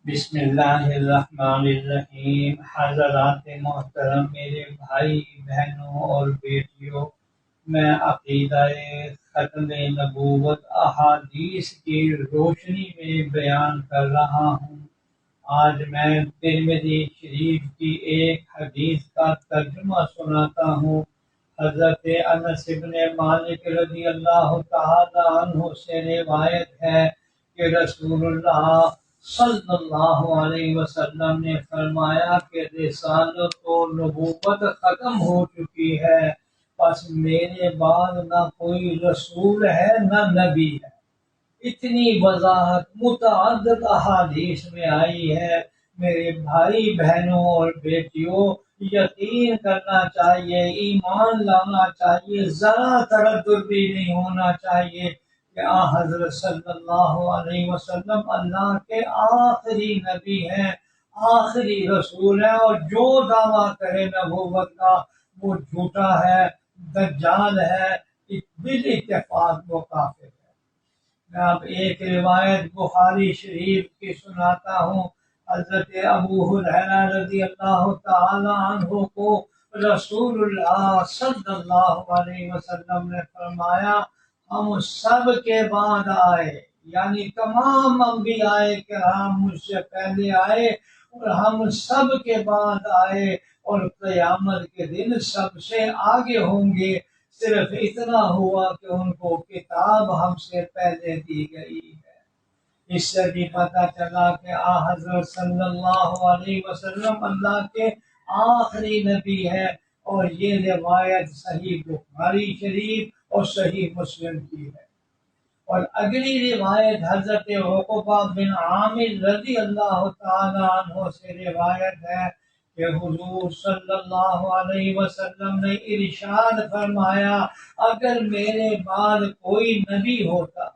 بسم اللہ الرحمن الرحیم۔ حضرات محترم، میرے بھائی بہنوں اور بیٹیوں، میں عقیدہ ختم نبوت احادیث کی روشنی میں بیان کر رہا ہوں۔ آج میں ترمذی شریف کی ایک حدیث کا ترجمہ سناتا ہوں۔ حضرت انس بن مالک رضی اللہ تعالی عنہ سے روایت ہے کہ رسول اللہ صلی اللہ علیہ وسلم نے فرمایا کہ رسالت و نبوت ختم ہو چکی ہے، پس میرے بعد نہ کوئی رسول ہے نہ نبی ہے۔ اتنی وضاحت متعدد احادیث میں آئی ہے۔ میرے بھائی بہنوں اور بیٹیوں، یقین کرنا چاہیے، ایمان لانا چاہیے، ذرا تردد بھی نہیں ہونا چاہیے کہ حضرت صلی اللہ علیہ وسلم اللہ کے آخری نبی ہیں، آخری رسول ہیں، اور جو دعویٰ کرے نبوت کا وہ جھوٹا ہے، دجال ہے، بالاتفاق وہ کافر ہے۔ میں اب ایک روایت بخاری شریف کی سناتا ہوں۔ حضرت ابو ہریرہ رضی اللہ تعالی عنہ کو رسول اللہ صلی اللہ علیہ وسلم نے فرمایا، ہم سب کے بعد آئے، یعنی تمام انبیاء کرام مجھ سے پہلے آئے اور ہم سب کے بعد آئے، اور قیامت کے دن سب سے آگے ہوں گے، صرف اتنا ہوا کہ ان کو کتاب ہم سے پہلے دی گئی ہے۔ اس سے بھی پتہ چلا کہ حضرت صلی اللہ علیہ وسلم اللہ کے آخری نبی ہے، اور یہ روایت صحیح بخاری شریف اور صحیح مسلم کی ہے۔ اور اگلی روایت حضرت عقبہ بن عامر رضی اللہ تعالی عنہ سے روایت ہے کہ حضور صلی اللہ علیہ وسلم نے ارشاد فرمایا، اگر میرے بعد کوئی نبی ہوتا،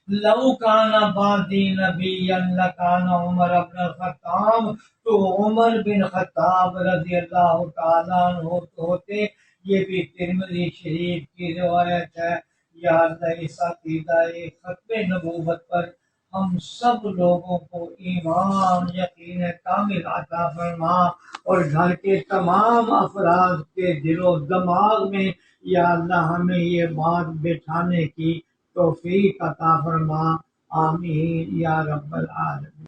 لو کان بعدی نبی لکان عمر بن الخطاب، تو عمر بن خطاب رضی اللہ تعالیٰ عنہ ہوتے۔ یہ بھی ترمذی شریف کی روایت ہے۔ یا اللہ، اس عقیدہ ختم نبوت پر ہم سب لوگوں کو ایمان یقین کامل عطا فرما، اور گھر کے تمام افراد کے دل و دماغ میں یا اللہ ہمیں یہ بات بٹھانے کی توفیق عطا فرما، آمین یا رب العالمین۔